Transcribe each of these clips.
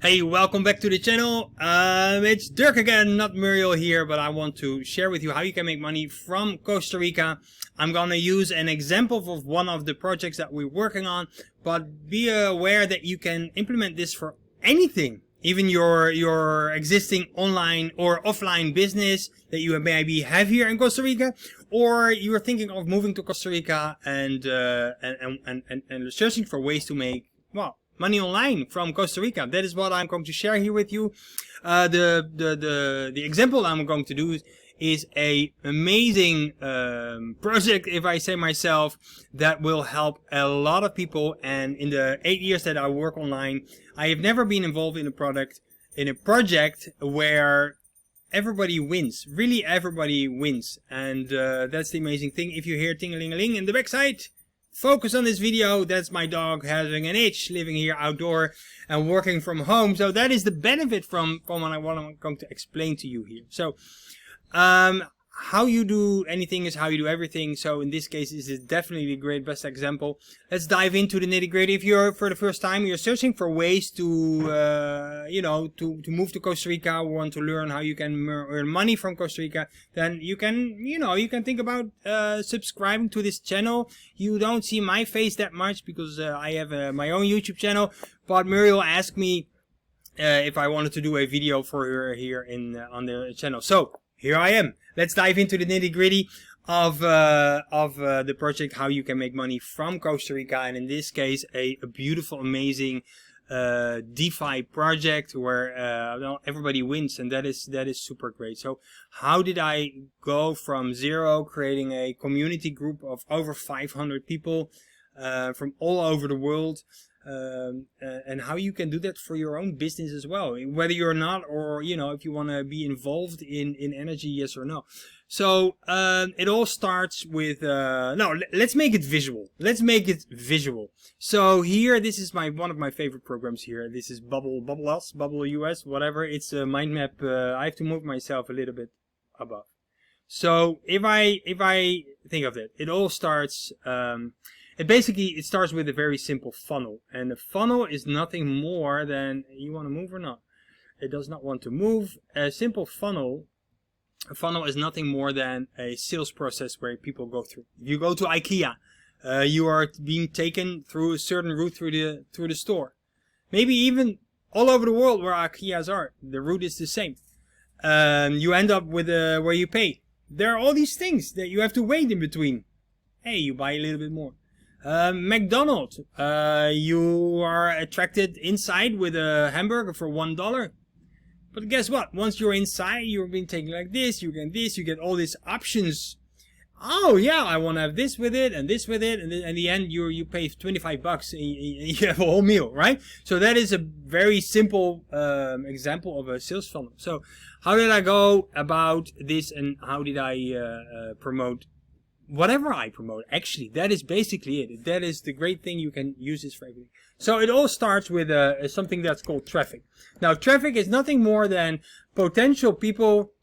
Hey, welcome back to the channel. It's Dirk again, not Muriel here, but I want to share with you how you can make money from Costa Rica. I'm gonna use an example of one of the projects that we're working on, but be aware that you can implement this for anything, even your existing online or offline business that you maybe have here in Costa Rica, or you're thinking of moving to Costa Rica and searching for ways to make, well, money online from Costa Rica. That is what I'm going to share here with you. The example I'm going to do is a amazing project, if I say myself, that will help a lot of people. And in the 8 years that I work online, I have never been involved in a project where everybody wins. Really, everybody wins. And that's the amazing thing. If you hear ting-a-ling-a-ling in the backside, focus on this video. That's my dog having an itch, living here outdoor and working from home. So that is the benefit from what I'm going to explain to you here. So how you do anything is how you do everything. So in this case, this is definitely a great best example. Let's dive into the nitty-gritty. If you're for the first time, you're searching for ways to to move to Costa Rica, want to learn how you can earn money from Costa Rica, then you can think about subscribing to this channel. You don't see my face that much because I have my own YouTube channel, but Muriel asked me if I wanted to do a video for her here on the channel. So here I am. Let's dive into the nitty-gritty of the project, how you can make money from Costa Rica, and in this case, a beautiful, amazing DeFi project where everybody wins, and that is super great. So how did I go from zero, creating a community group of over 500 people from all over the world? And how you can do that for your own business as well, whether you're not, or if you want to be involved in energy, yes or no. So it all starts with let's make it visual. So here, this is one of my favorite programs here. This is Bubble US, whatever. It's a mind map. I have to move myself a little bit above. So if I think of it all starts it starts with a very simple funnel, and a funnel is nothing more than, you want to move or not? It does not want to move. A funnel is nothing more than a sales process where people go through. If you go to IKEA, you are being taken through a certain route through the store. Maybe even all over the world where IKEAs are, the route is the same. You end up with where you pay. There are all these things that you have to wait in between. Hey, you buy a little bit more. McDonald's, you are attracted inside with a hamburger for $1. But guess what? Once you're inside, you're being taken like this, you get all these options. Oh yeah, I want to have this with it and this with it, and then in the end you pay $25 and you have a whole meal, right? So that is a very simple example of a sales funnel. So how did I go about this, and how did I promote whatever I promote? Actually, that is basically it. That is the great thing. You can use this for everything. So it all starts with something that's called traffic. Now, traffic is nothing more than potential people,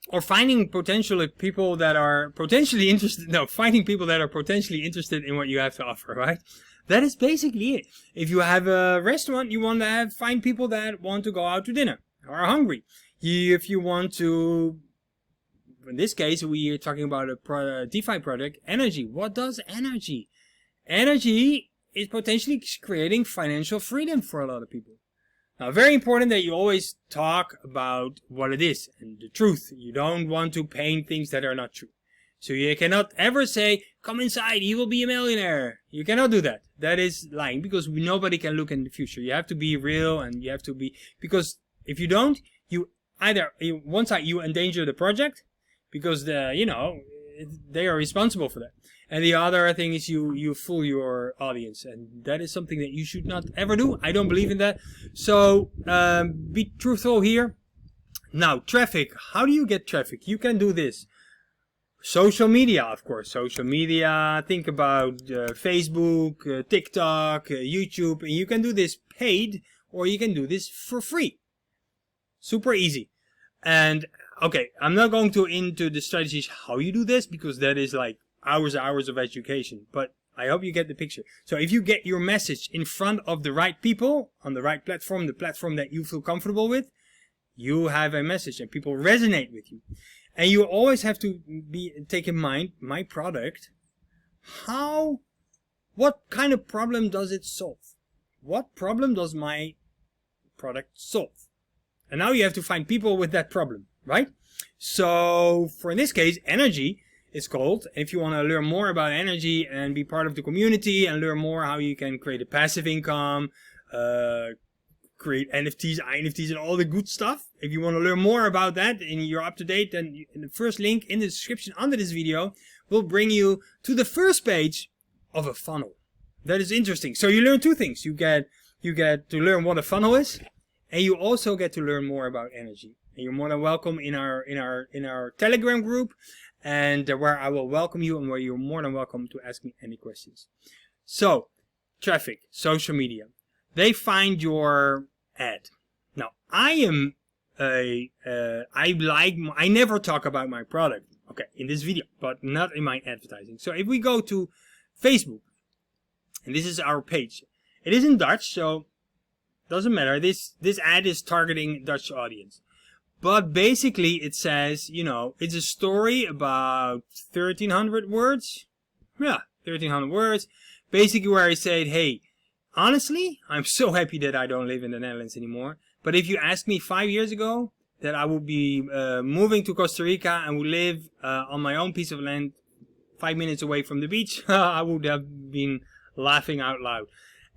or finding potential people that are potentially interested. No, finding people that are potentially interested in what you have to offer, right? That is basically it. If you have a restaurant, you want to find people that want to go out to dinner or are hungry. If you want to, in this case, we are talking about a DeFi project, NRGY. What does NRGY? NRGY is potentially creating financial freedom for a lot of people. Now, very important that you always talk about what it is and the truth. You don't want to paint things that are not true. So you cannot ever say, come inside, you will be a millionaire. You cannot do that. That is lying, because nobody can look in the future. You have to be real, and you have to be, because if you don't, one side you endanger the project, because they are responsible for that, and the other thing is you fool your audience, and that is something that you should not ever do. I don't believe in that. So be truthful here. Now, traffic. How do you get traffic? You can do this. Social media, of course. Social media. Think about Facebook, TikTok, YouTube, and you can do this paid, or you can do this for free. Super easy. And okay, I'm not going into the strategies how you do this, because that is like hours of education. But I hope you get the picture. So if you get your message in front of the right people on the right platform, the platform that you feel comfortable with, you have a message and people resonate with you. And you always have to take in mind my product. What kind of problem does it solve? What problem does my product solve? And now you have to find people with that problem, right? So for in this case, NRGY is called. If you want to learn more about NRGY and be part of the community and learn more how you can create a passive income, create NFTs, INFTs, and all the good stuff. If you want to learn more about that and you're up to date, then the first link in the description under this video will bring you to the first page of a funnel. That is interesting. So you learn two things. You get to learn what a funnel is, and you also get to learn more about NRGY. And you're more than welcome in our Telegram group, and where I will welcome you and where you're more than welcome to ask me any questions. So, traffic, social media. They find your ad. Now, I never talk about my product, okay, in this video, but not in my advertising. So if we go to Facebook, and this is our page, it is in Dutch, so doesn't matter. This ad is targeting Dutch audience. But basically it says, you know, it's a story about 1,300 words. Yeah, 1,300 words. Basically where I said, hey, honestly, I'm so happy that I don't live in the Netherlands anymore. But if you asked me 5 years ago that I would be moving to Costa Rica and would live on my own piece of land 5 minutes away from the beach, I would have been laughing out loud.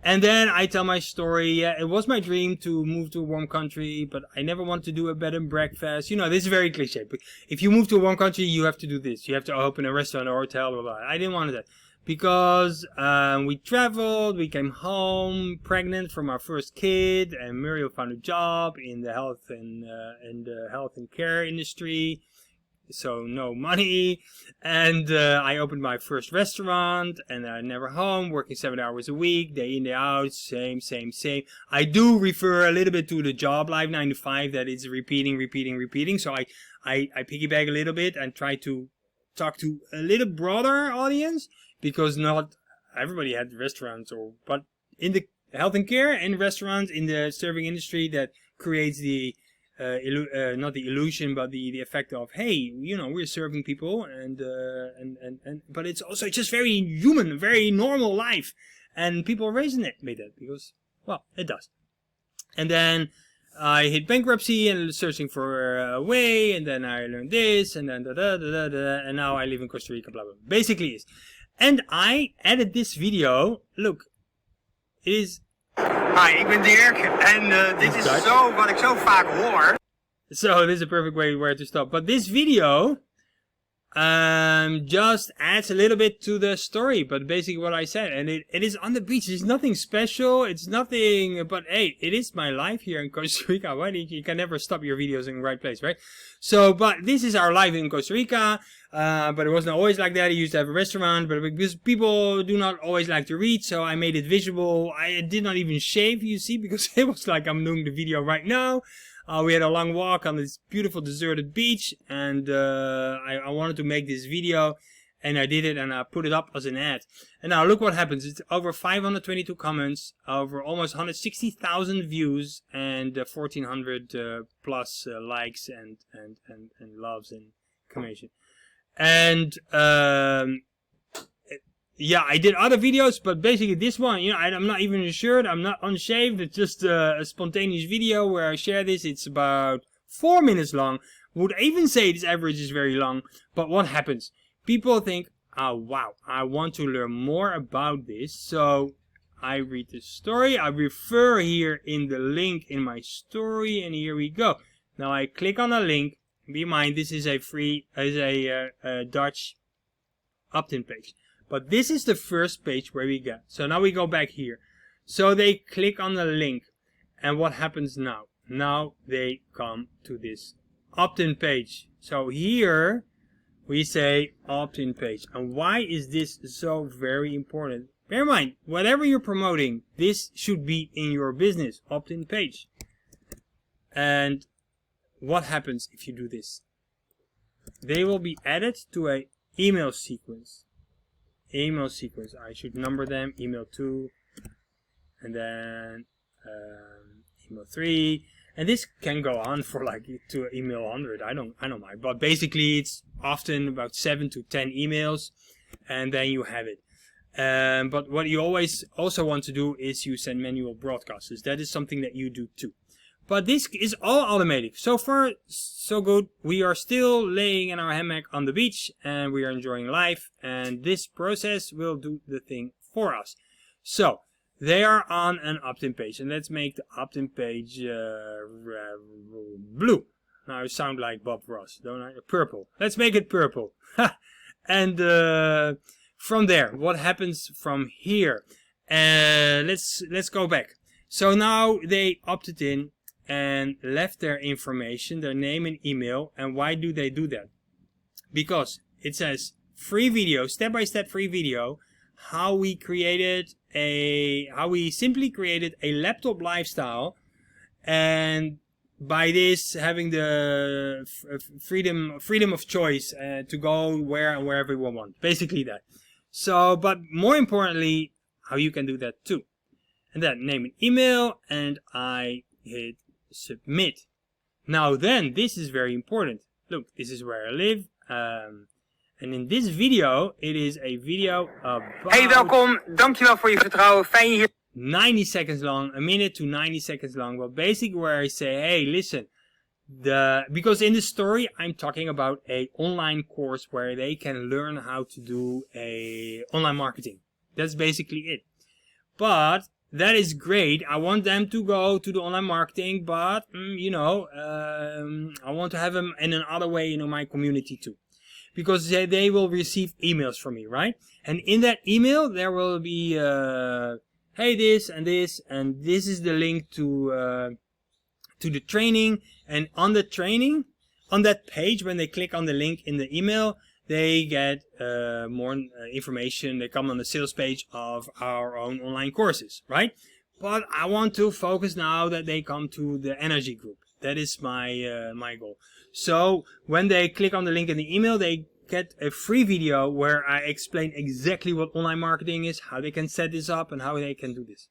And then I tell my story. Yeah, it was my dream to move to a warm country, but I never want to do a bed and breakfast. You know, this is very cliche. But if you move to a warm country, you have to do this. You have to open a restaurant or hotel, blah, blah. I didn't want that because we traveled, we came home pregnant from our first kid, and Muriel found a job in the health and care industry. So no money, and I opened my first restaurant, and I'm never home, working 7 hours a week, day in, day out, same. I do refer a little bit to the job life 9 to 5 that is repeating. So I piggyback a little bit and try to talk to a little broader audience, because not everybody had restaurants, but in the health and care and restaurants in the serving industry, that creates the not the illusion, but the effect of, hey, you know, we're serving people, but it's also just very human, very normal life, and people resonate with it because, well, it does. And then I hit bankruptcy and searching for a way, and then I learned this, and then and now I live in Costa Rica, blah blah. Basically, is, and I added this video. Look, it is. Hi, ik ben Dirk en dit is zo wat ik zo vaak hoor. So this is a perfect way where to stop. But this video just adds a little bit to the story, but basically what I said, and it is on the beach. It's nothing special. It's nothing, but hey, it is my life here in Costa Rica. Why you can never stop your videos in the right place, right? So, but this is our life in Costa Rica. But it wasn't always like that. I used to have a restaurant, but because people do not always like to read, so I made it visual. I did not even shave, you see, because it was like I'm doing the video right now. We had a long walk on this beautiful deserted beach, and I wanted to make this video, and I did it, and I put it up as an ad. And now look what happens. It's over 522 comments, over almost 160,000 views, and 1,400 plus likes and loves and comments. And yeah, I did other videos, but basically this one, you know, I'm not even in a shirt, I'm not unshaved. It's just a spontaneous video where I share this. It's about 4 minutes long. Would even say this average is very long. But what happens? People think, oh wow, I want to learn more about this. So I read the story. I refer here in the link in my story, and here we go. Now I click on a link. Be in mind, this is a free, Dutch opt-in page. But this is the first page where we get. So now we go back here. So they click on the link. And what happens now? Now they come to this opt-in page. So here we say opt-in page. And why is this so very important? Bear in mind, whatever you're promoting, this should be in your business opt-in page. And what happens if you do this? They will be added to an email sequence. email sequence. I should number them. Email 2, and then email 3, and this can go on for like to email 100. I don't mind, but basically it's often about 7 to 10 emails, and then you have it. But what you always also want to do is you send manual broadcasts. That is something that you do too. But this is all automated. So far, so good. We are still laying in our hammock on the beach and we are enjoying life. And this process will do the thing for us. So they are on an opt-in page. And let's make the opt-in page blue. Now I sound like Bob Ross, don't I? Purple. Let's make it purple. And from there, what happens from here? Let's go back. So now they opted in and left their information, their name and email. And why do they do that? Because it says free video, step-by-step free video, how we simply created a laptop lifestyle, and by this having the freedom of choice to go where and wherever we want. Basically that. So, but more importantly, how you can do that too. And then name and email, and I hit submit. Now then, this is very important. Look, this is where I live. And in this video, it is a video about... Hey, welkom. Dankjewel voor je vertrouwen. Fijn je hier... 90 seconds long, a minute to 90 seconds long. Well, basically where I say, hey, listen, because in the story, I'm talking about a online course where they can learn how to do online marketing. That's basically it. But that is great. I want them to go to the online marketing, but I want to have them in another way, my community too, because they will receive emails from me, right? And in that email there will be hey, this, and this is the link to the training. And on the training, on that page, when they click on the link in the email, they get more information. They come on the sales page of our own online courses, right? But I want to focus now that they come to the NRGY group. That is my goal. So when they click on the link in the email, they get a free video where I explain exactly what online marketing is, how they can set this up, and how they can do this.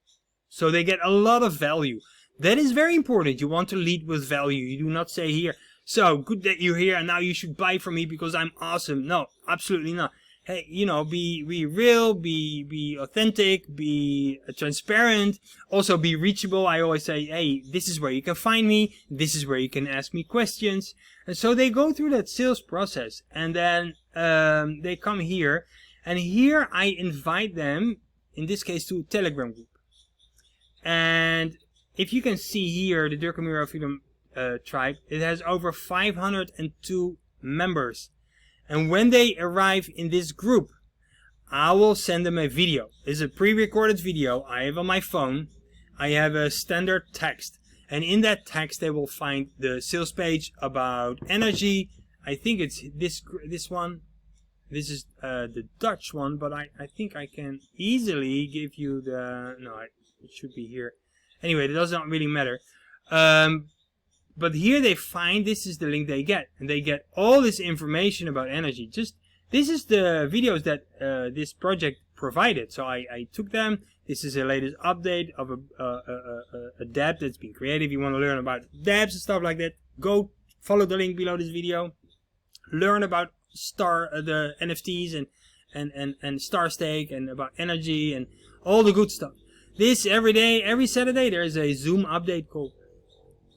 So they get a lot of value. That is very important. You want to lead with value. You do not say here, so good that you're here and now you should buy from me because I'm awesome. No, absolutely not. Hey, be real, be authentic, be transparent, also be reachable. I always say, hey, this is where you can find me. This is where you can ask me questions. And so they go through that sales process, and then they come here, and here I invite them, in this case, to a Telegram group. And if you can see here, the Dirk and Muriel Freedom Tribe, it has over 502 members. And when they arrive in this group, I will send them a video. It's a pre-recorded video I have on my phone. I have a standard text. And in that text, they will find the sales page about NRGY. I think it's this one. This is the Dutch one, but I think I can easily give you the... No, it should be here. Anyway, it does not really matter. But here they find, this is the link they get. And they get all this information about NRGY. This is the videos that this project provided. So I took them. This is the latest update of a dApp that's been created. If you want to learn about dApps and stuff like that, go follow the link below this video. Learn about the NFTs and Star Stake, and about NRGY and all the good stuff. This every day, every Saturday, there is a Zoom update call.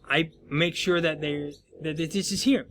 I make sure that this is here.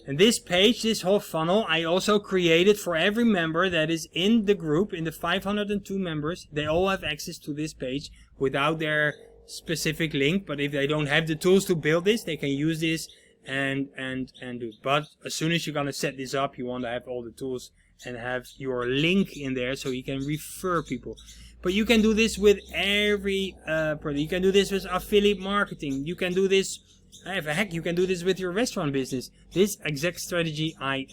And this page, this whole funnel, I also created for every member that is in the group, in the 502 members. They all have access to this page without their specific link. But if they don't have the tools to build this, they can use this and do it. But as soon as you're going to set this up, you want to have all the tools and have your link in there so you can refer people. But you can do this with every product. You can do this with affiliate marketing. You can do this, heck, you can do this with your restaurant business. This exact strategy I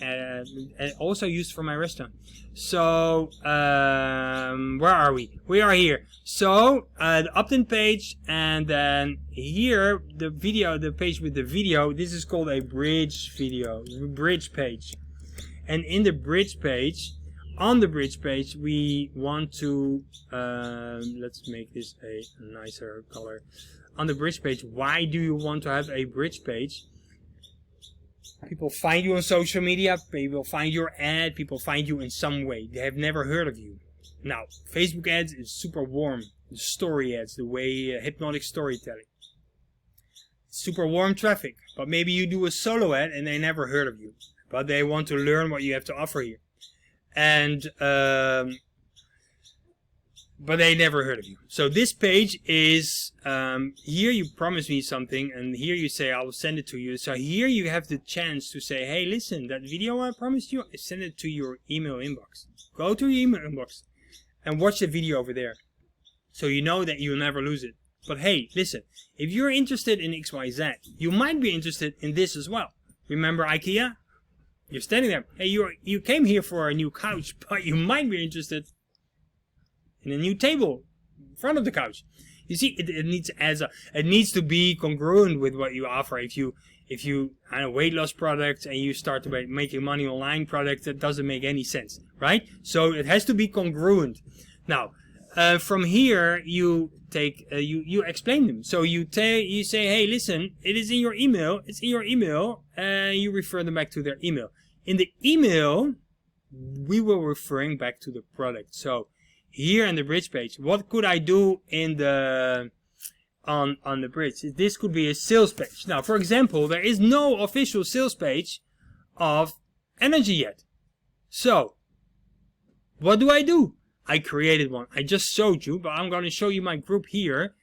also used for my restaurant. So, where are we? We are here. So, the opt-in page, and then here, the video, the page with the video, this is called a bridge video, bridge page. And in the bridge page, on the bridge page, we want to, let's make this a nicer color. On the bridge page, why do you want to have a bridge page? People find you on social media, people find your ad, people find you in some way. They have never heard of you. Now, Facebook ads is super warm. The story ads, the way hypnotic storytelling. Super warm traffic. But maybe you do a solo ad and they never heard of you. But they want to learn what you have to offer here. And but they never heard of you. So this page is, here you promise me something, and here you say I will send it to you. So here you have the chance to say, hey, listen, that video I promised you, send it to your email inbox. Go to your email inbox and watch the video over there. So you know that you'll never lose it. But hey, listen, if you're interested in XYZ, you might be interested in this as well. Remember IKEA? You're standing there. Hey, you came here for a new couch, but you might be interested in a new table in front of the couch. You see, it needs to be congruent with what you offer. If you weight loss products and you start to making money online products, that doesn't make any sense, right? So it has to be congruent. Now, from here you take you explain them. So you say, hey, listen, it is in your email. It's in your email, and you refer them back to their email. In the email, we will referring back to the product. So here in the bridge page, what could I do in the on the bridge? This could be a sales page. Now, for example, there is no official sales page of NRGY yet. So what do? I created one. I just showed you, but I'm going to show you my group here.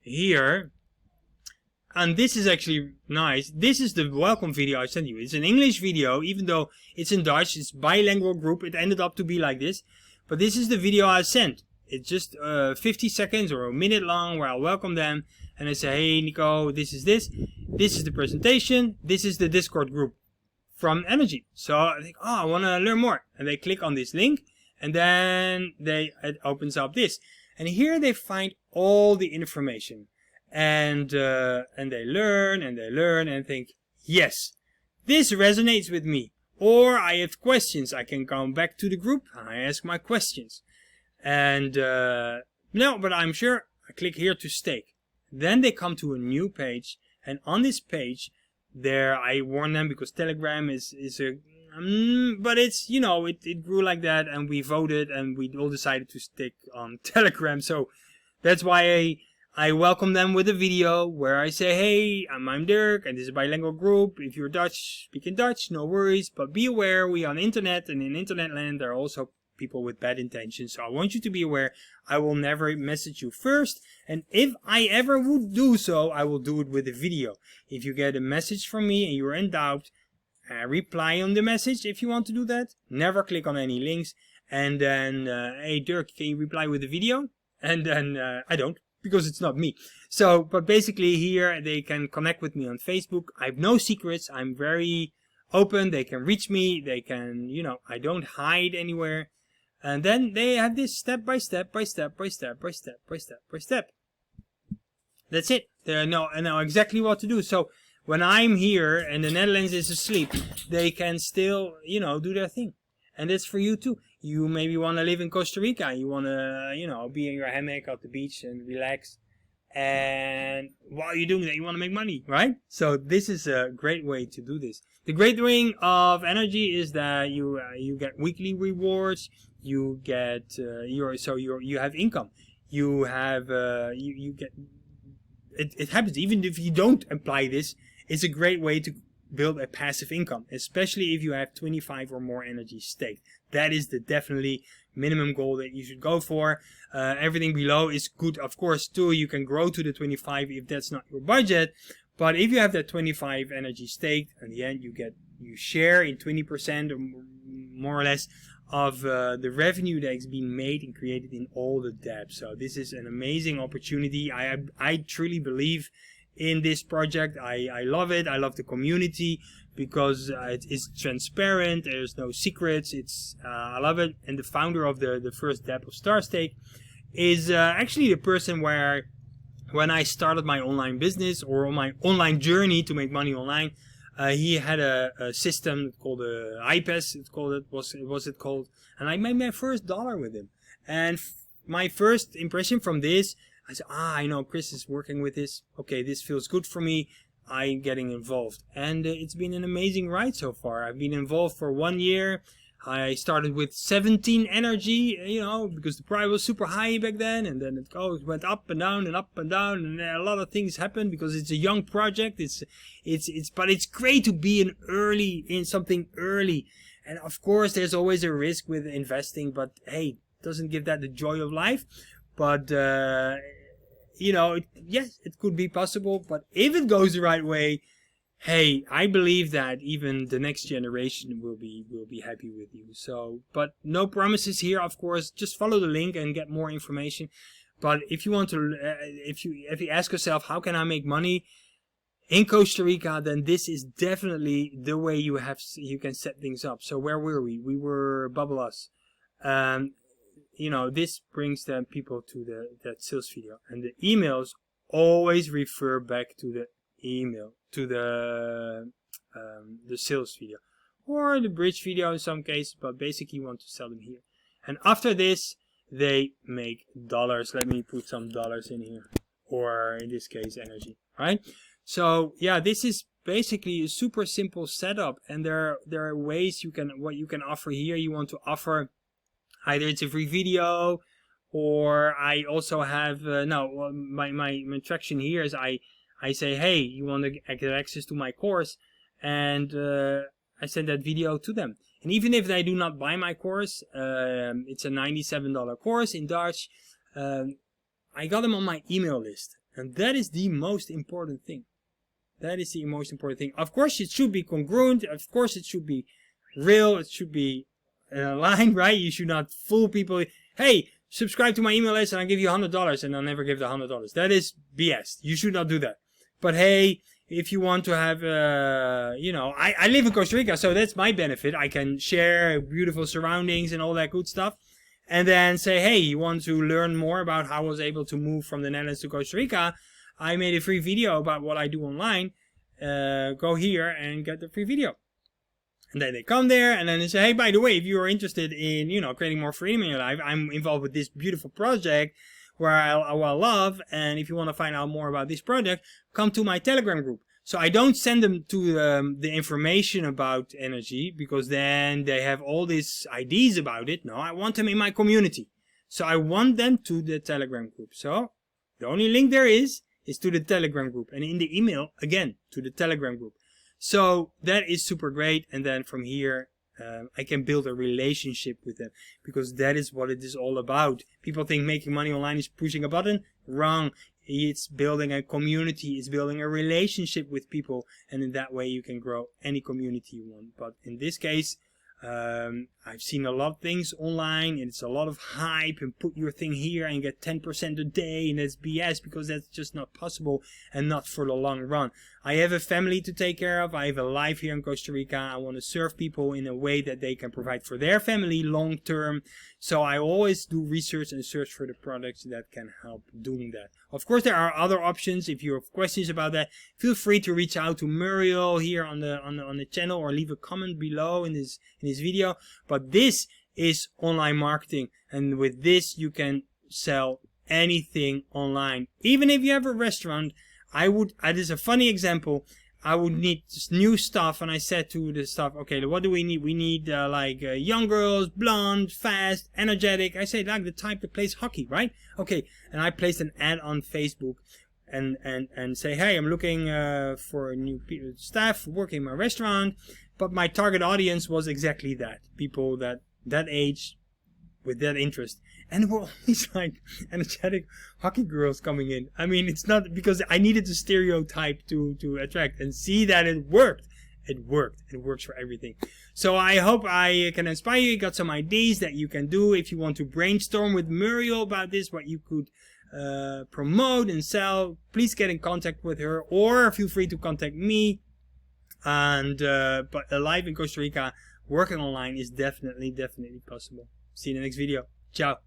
Here. And this is actually nice. This is the welcome video I sent you. It's an English video, even though it's in Dutch. It's bilingual group. It ended up to be like this. But this is the video I sent. It's just 50 seconds or a minute long where I welcome them. And I say, hey, Nico, this is this. This is the presentation. This is the Discord group from NRGY. So I think, oh, I want to learn more. And they click on this link. And then it opens up this. And here they find all the information. And they learn and think, yes, this resonates with me. Or I have questions. I can come back to the group and I ask my questions. And no, but I'm sure. I click here to stake. Then they come to a new page, and on this page, there I warn them because Telegram is a but it's, you know, it grew like that, and we voted and we all decided to stick on Telegram. So that's why I welcome them with a video where I say, hey, I'm Dirk, and this is a bilingual group. If you're Dutch, speak in Dutch, no worries. But be aware, we on internet, and in internet land, there are also people with bad intentions. So I want you to be aware, I will never message you first. And if I ever would do so, I will do it with a video. If you get a message from me and you're in doubt, reply on the message if you want to do that. Never click on any links. And then, hey, Dirk, can you reply with a video? And then I don't. Because it's not me. So, but basically here they can connect with me on Facebook. I have no secrets. I'm very open. They can reach me. They can, you know, I don't hide anywhere. And then they have this step by step. That's it. They know exactly what to do. So when I'm here and the Netherlands is asleep, they can still, you know, do their thing. And that's for you too. You maybe want to live in Costa Rica. You want to, you know, be in your hammock at the beach and relax. And while you're doing that, you want to make money, right? So this is a great way to do this. The great thing of NRGY is that you get weekly rewards. You get you have income. You have you get it happens even if you don't apply this. It's a great way to build a passive income, especially if you have 25 or more NRGY staked. That is the definitely minimum goal that you should go for. Everything below is good, of course, too. You can grow to the 25 if that's not your budget. But if you have that 25 NRGY staked, in the end you share in 20% or more or less of the revenue that is being made and created in all the dApps. So this is an amazing opportunity. I truly believe in this project. I love it. I love the community because it's transparent. There's no secrets. I love it. And the founder of the first dApp of StarStake is actually the person where when I started my online business or my online journey to make money online, He had a system called IPES, was it called, and I made my first dollar with him. And my first impression from this, I said, I know Chris is working with this. Okay, this feels good for me. I'm getting involved, and it's been an amazing ride so far. I've been involved for 1 year. I started with 17 NRG, you know, because the price was super high back then, and then it went up and down and up and down, and a lot of things happened because it's a young project. But it's great to be in something early, and of course there's always a risk with investing, but hey, doesn't give that the joy of life. But you know, yes, it could be possible, but if it goes the right way, hey, I believe that even the next generation will be happy with you. So, but no promises here, of course. Just follow the link and get more information. But if you want to, if you ask yourself, how can I make money in Costa Rica, then this is definitely the way you can set things up. So where were we? We were Bubble Us. You know, this brings the people to that sales video, and the emails always refer back to the email, to the sales video, or the bridge video in some cases, but basically you want to sell them here. And after this, they make dollars. Let me put some dollars in here, or in this case, energy, right? So yeah, this is basically a super simple setup, and there are ways what you can offer here. You want to offer either it's a free video, or I also have my attraction here is I say, hey, you want to get access to my course, and I send that video to them. And even if they do not buy my course, it's a $97 course in Dutch, I got them on my email list, and that is the most important thing. That is the most important thing. Of course, it should be congruent. Of course, it should be real. It should be line, right? You should not fool people. Hey, subscribe to my email list and I'll give you $100, and I'll never give the $100. That is BS. You should not do that. But hey, if you want to have, you know, I live in Costa Rica, so that's my benefit. I can share beautiful surroundings and all that good stuff. And then say, hey, you want to learn more about how I was able to move from the Netherlands to Costa Rica? I made a free video about what I do online. Go here and get the free video. And then they come there, and then they say, hey, by the way, if you are interested in, you know, creating more freedom in your life, I'm involved with this beautiful project where I love, and if you want to find out more about this project, come to my Telegram group. So I don't send them to the information about NRG, because then they have all these ideas about it. No, I want them in my community. So I want them to the Telegram group. So the only link there is to the Telegram group, and in the email, again, to the Telegram group. So that is super great, and then from here I can build a relationship with them, because that is what it is all about. People think making money online is pushing a button. Wrong. It's building a community, it's building a relationship with people, and in that way you can grow any community you want. But in this case, I've seen a lot of things online, and it's a lot of hype, and put your thing here and get 10% a day, and that's BS, because that's just not possible and not for the long run. I have a family to take care of. I have a life here in Costa Rica. I want to serve people in a way that they can provide for their family long term. So I always do research and search for the products that can help doing that. Of course, there are other options. If you have questions about that, feel free to reach out to Muriel here on the channel, or leave a comment below in this video. But this is online marketing, and with this you can sell anything online. Even if you have a restaurant, it is a funny example. I would need new stuff, and I said to the staff, okay, what do we need? We need young girls, blonde, fast, energetic. I say like the type that plays hockey, right? Okay, and I placed an ad on Facebook, and say, hey, I'm looking for new staff working in my restaurant. But my target audience was exactly that, people that age with that interest. And there were always like energetic hockey girls coming in. I mean, it's not because I needed the stereotype to attract, and see that it worked. It worked. It works for everything. So I hope I can inspire you. Got some ideas that you can do if you want to brainstorm with Muriel about this, what you could promote and sell. Please get in contact with her, or feel free to contact me. And but alive in Costa Rica, working online is definitely possible. See you in the next video. Ciao.